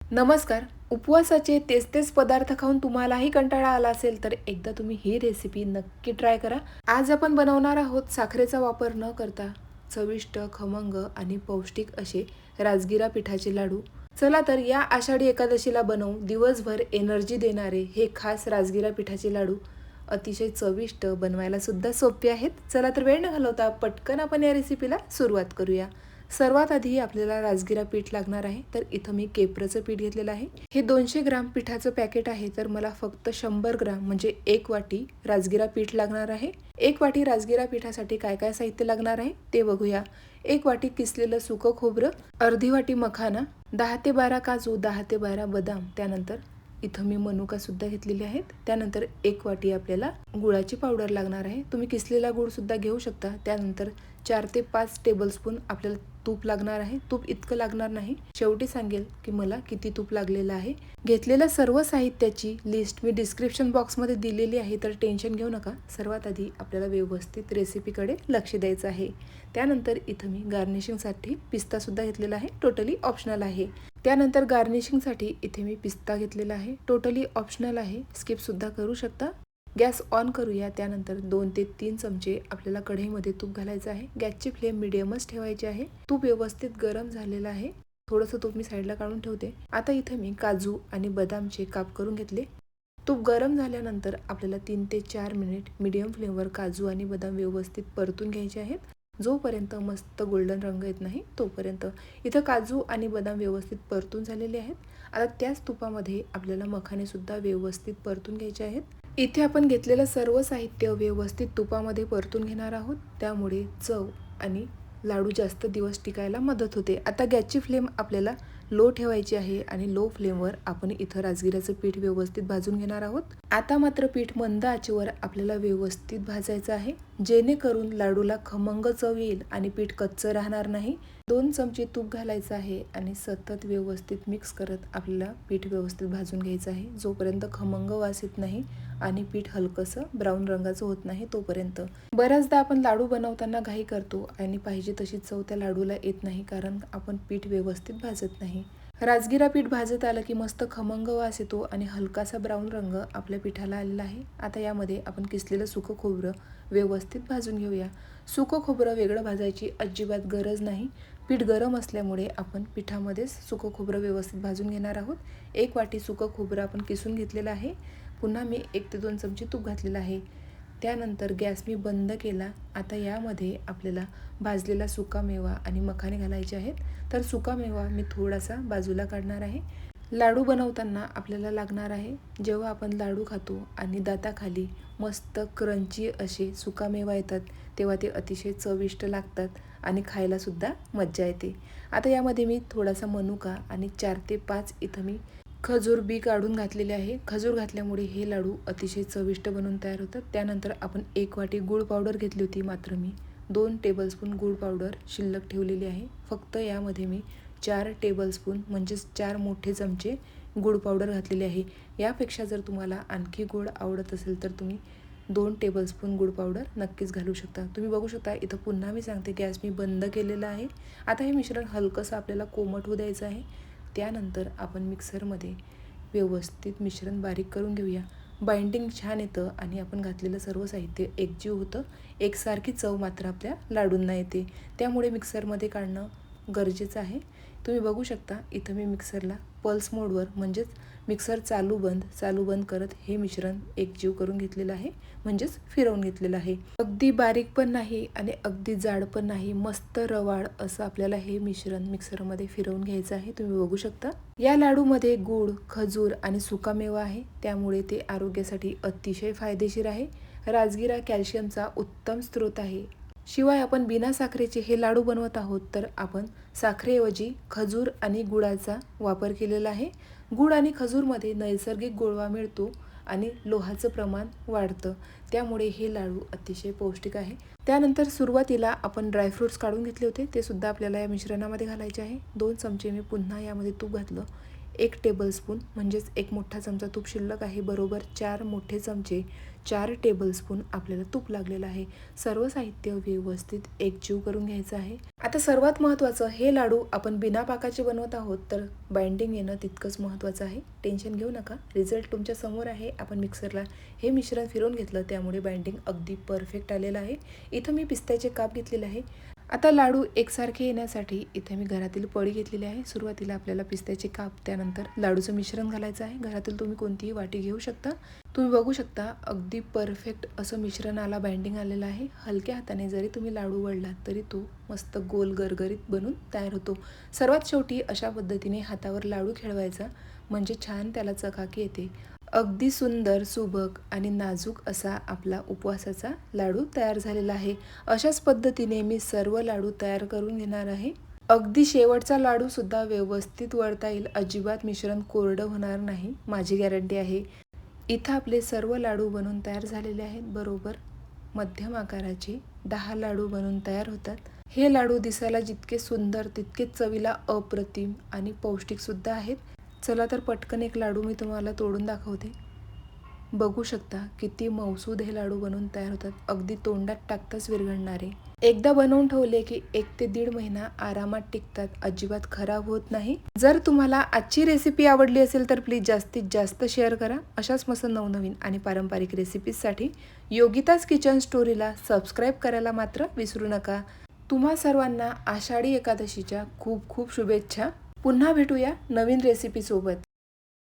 नमस्कार. उपवासाचे तेच तेच पदार्थ खाऊन तुम्हालाही कंटाळा आला असेल तर एकदा तुम्ही ही रेसिपी नक्की ट्राय करा. आज आपण बनवणार आहोत साखरेचा वापर न करता चविष्ट, खमंग आणि पौष्टिक असे राजगिरा पिठाचे लाडू. चला तर या आषाढी एकादशीला बनवू दिवसभर एनर्जी देणारे हे खास राजगिरा पिठाचे लाडू. अतिशय चविष्ट, बनवायला सुद्धा सोपे आहेत. चला तर वेळ न घालवता पटकन आपण या रेसिपीला सुरुवात करूया. सर्वात आधी आपल्याला राजगिरा पीठ लागणार आहे. तर इथं मी केप्रचं पीठ घेतलेलं आहे. हे 200 ग्राम पिठाचं पॅकेट आहे. तर मला फक्त 100 ग्राम म्हणजे 1 वाटी राजगिरा पीठ लागणार आहे. 1 वाटी राजगिरा पिठासाठी काय काय साहित्य लागणार आहे ते बघूया. 1 वाटी किसलेलं सुकं खोबरं, अर्धी वाटी मखाना, 10 ते 12 काजू, 10 ते 12 बदाम, त्यानंतर इथं मी मनुका सुद्धा घेतलेले आहेत. त्यानंतर 1 वाटी आपल्याला गुळाची पावडर लागणार आहे. तुम्ही किसलेला गुळ सुद्धा घेऊ शकता. त्यानंतर 4 ते 5 टेबलस्पून आपल्याला तूप लागणार आहे. तूप इतकं लागणार नाही, शेवटी सांगेल की मला किती तूप लागलेलं आहे. घेतलेल्या सर्व साहित्याची लिस्ट मी डिस्क्रिप्शन बॉक्समध्ये दिलेली आहे, तर टेन्शन घेऊ नका. सर्वात आधी आपल्याला व्यवस्थित रेसिपीकडे लक्ष द्यायचं आहे. त्यानंतर इथं मी गार्निशिंगसाठी पिस्ता सुद्धा घेतलेला आहे. टोटली ऑप्शनल आहे. त्यानंतर गार्निशिंगसाठी इथे मी पिस्ता घेतलेला आहे. टोटली ऑप्शनल आहे, स्किप सुद्धा करू शकता. गॅस ऑन करूया. त्यानंतर 2 ते 3 चमचे आपल्याला कढईमध्ये तूप घालायचं आहे. गॅसची फ्लेम मिडियमच ठेवायची आहे. तूप व्यवस्थित गरम झालेलं आहे. थोडंसं तूप मी साईडला काढून ठेवते. आता इथे मी काजू आणि बदामचे काप करून घेतले. तूप गरम झाल्यानंतर आपल्याला 3 ते 4 मिनिट मीडियम फ्लेमवर काजू आणि बदाम व्यवस्थित परतून घ्यायचे आहेत. जोपर्यंत मस्त गोल्डन रंग येत नाही तोपर्यंत. इथं काजू आणि बदाम व्यवस्थित परतून झालेले आहेत. आता त्याच तुपामध्ये आपल्याला मखाने सुद्धा व्यवस्थित परतून घ्यायचे आहेत. इथे आपण घेतलेलं सर्व साहित्य व्यवस्थित तुपामध्ये परतून घेणार आहोत. त्यामुळे चव आणि लाडू जास्त दिवस टिकायला मदत होते. आता गॅसची फ्लेम आपल्याला लो ठेवायची आहे आणि लो फ्लेमवर आपण इथं राजगिऱ्याचं पीठ व्यवस्थित भाजून घेणार आहोत. आता मात्र पीठ मंद आचेवर आपल्याला व्यवस्थित भाजायचं आहे, जेणेकरून लाडूला खमंग चव येईल आणि पीठ कच्चं राहणार नाही. 2 चमचे तूप घालायचं आहे आणि सतत व्यवस्थित मिक्स करत आपल्याला पीठ व्यवस्थित भाजून घ्यायचं आहे, जोपर्यंत खमंग वास येत नाही आणि पीठ हलकंसं ब्राऊन रंगाचं होत नाही तोपर्यंत. बऱ्याचदा आपण लाडू बनवताना घाई करतो आणि पाहिजे तशी चव त्या लाडूला येत नाही, कारण आपण पीठ व्यवस्थित भाजत नाही. राजगिरा पीठ भाजत आलं की मस्त खमंग वास येतो आणि हलकासा ब्राऊन रंग आपल्या पिठाला आलेला आहे. आता यामध्ये आपण किसलेलं सुकं खोबरं व्यवस्थित भाजून घेऊया. सुकं खोबरं वेगळं भाजायची अजिबात गरज नाही. पीठ गरम असल्यामुळे आपण पिठामध्येच सुकं खोबरं व्यवस्थित भाजून घेणार आहोत. 1 वाटी सुकं खोबरं आपण किसून घेतलेलं आहे. पुन्हा मी 1 ते 2 चमचे तूप घातलेलं आहे. त्यानंतर गॅस मी बंद केला. आता यामध्ये आपल्याला भाजलेला सुकामेवा आणि मखाने घालायचे आहेत. तर सुकामेवा मी थोडासा बाजूला काढणार आहे. लाडू बनवताना आपल्याला लागणार आहे, जेव्हा आपण लाडू खातो आणि दाताखाली मस्त क्रंची असे सुकामेवा येतात, तेव्हा ते अतिशय चविष्ट लागतात आणि खायलासुद्धा मज्जा येते. आता यामध्ये मी थोडासा मनुका आणि 4 ते 5 इथं मी खजूर बी काढून घातलेले आहे. खजूर घातल्यामुळे हे लाडू अतिशय चविष्ट बनून तयार होतात. त्यानंतर आपण 1 वाटी गूळ पावडर घेतली होती, मात्र मी 2 टेबलस्पून गूळ पावडर शिल्लक ठेवलेली आहे. फक्त यामध्ये मी 4 टेबलस्पून म्हणजेच 4 मोठे चमचे गूळ पावडर घातलेली आहे. यापेक्षा जर तुम्हाला आणखी गोड आवडत असेल तर तुम्ही 2 टेबलस्पून गूळ पावडर नक्कीच घालू शकता. तुम्ही बघू शकता इथं पुन्हा मी सांगते, गॅस मी बंद केलेला आहे. आता हे मिश्रण हलकंसं आपल्याला कोमट होऊ द्यायचं आहे. त्यानंतर आपण मिक्सरमध्ये व्यवस्थित मिश्रण बारीक करून घेऊया. बाइंडिंग छान येतं आणि आपण घातलेलं सर्व साहित्य एकजीव होतं. एकसारखी चव मात्र आपल्या लाडूंना येते, त्यामुळे मिक्सरमध्ये काढणं गरजेचं आहे. तुम्ही बघू शकता इथं मी मिक्सरला पल्स मोडवर म्हणजेच मिक्सर चालू बंद करत हे मिश्रण एकजीव करून घेतलेलं आहे, म्हणजेच फिरवून घेतलेलं आहे. अगदी बारीक पण नाही आणि अगदी जाड पण नाही, मस्त रवाळ असं आपल्याला हे मिश्रण मिक्सरमध्ये फिरवून घ्यायचं आहे. तुम्ही बघू शकता या लाडूमध्ये गूळ, खजूर आणि सुकामेवा आहे, त्यामुळे ते आरोग्यासाठी अतिशय फायदेशीर आहे. राजगिरा कॅल्शियमचा उत्तम स्रोत आहे. शिवाय आपण बिना साखरेचे हे लाडू बनवत आहोत, तर आपण साखरेऐवजी खजूर आणि गुळाचा वापर केलेला आहे. गूळ आणि खजूरमध्ये नैसर्गिक गोडवा मिळतो आणि लोहाचं प्रमाण वाढतं, त्यामुळे हे लाडू अतिशय पौष्टिक आहे. त्यानंतर सुरुवातीला आपण ड्रायफ्रूट्स काढून घेतले होते, ते सुद्धा आपल्याला या मिश्रणामध्ये घालायचे आहे. 2 चमचे मी पुन्हा यामध्ये तूप घातलं. 1 टेबलस्पून म्हणजेच 1 मोठा चमचा तूप शिल्लक आहे. बरोबर 4 मोठे चमचे 4 टेबलस्पून आपल्याला तूप लागलेलं आहे. सर्व साहित्य व्यवस्थित एकजीव करून घ्यायचं आहे. आता सर्वात महत्त्वाचं, हे लाडू आपण बिना पाकाचे बनवत आहोत तर बाइंडिंग येणं तितकंच महत्त्वाचं आहे. टेन्शन घेऊ नका, रिझल्ट तुमच्या समोर आहे. आपण मिक्सरला हे मिश्रण फिरवून घेतलं त्यामुळे बाइंडिंग अगदी परफेक्ट आलेलं आहे. इथं मी पिस्त्याचे काप घेतलेले आहे. आता लाडू एकसारखे येण्यासाठी इथे मी घरातील पळी घेतलेली आहे. सुरुवातीला आपल्याला पिस्त्याचे काप, त्यानंतर लाडूचं मिश्रण घालायचं आहे. घरातील तुम्ही कोणतीही वाटी घेऊ शकता. तुम्ही बघू शकता अगदी परफेक्ट असं मिश्रणाला बाइंडिंग आलेलं आहे. हलक्या हाताने जरी तुम्ही लाडू वळलात तरी तो मस्त गोल गरगरीत बनून तयार होतो. सर्वात शेवटी अशा पद्धतीने हातावर लाडू खेळवायचा म्हणजे छान त्याला चकाकी येते. अगदी सुंदर, सुबक आणि नाजूक असा आपला उपवासाचा लाडू तयार झालेला आहे. अशाच पद्धतीने मी सर्व लाडू तयार करून घेणार आहे. अगदी शेवटचा लाडू सुद्धा व्यवस्थित वळता येईल, अजिबात मिश्रण कोरडं होणार नाही, माझी गॅरंटी आहे. इथं आपले सर्व लाडू बनून तयार झालेले आहेत. बरोबर मध्यम आकाराचे 10 लाडू बनून तयार होतात. हे लाडू दिसायला जितके सुंदर तितकेच चवीला अप्रतिम आणि पौष्टिक सुद्धा आहेत. चला तर पटकन एक लाडू मी तुम्हाला तोडून दाखवते. बघू शकता किती मौसूद हे लाडू बनवून तयार होतात. अगदी तोंडात टाकताच विरघळणारे. एकदा बनवून ठेवले की 1 ते 1.5 महिना आरामात टिकतात, अजिबात खराब होत नाही. जर तुम्हाला आजची रेसिपी आवडली असेल तर प्लीज जास्तीत जास्त शेअर करा. अशाच मस्त नवनवीन आणि पारंपरिक रेसिपीजसाठी योगिताज किचन स्टोरीला सबस्क्राईब करायला मात्र विसरू नका. तुम्हा सर्वांना आषाढी एकादशीच्या खूप खूप शुभेच्छा. पुन्हा भेटूया नवीन रेसिपी सोबत.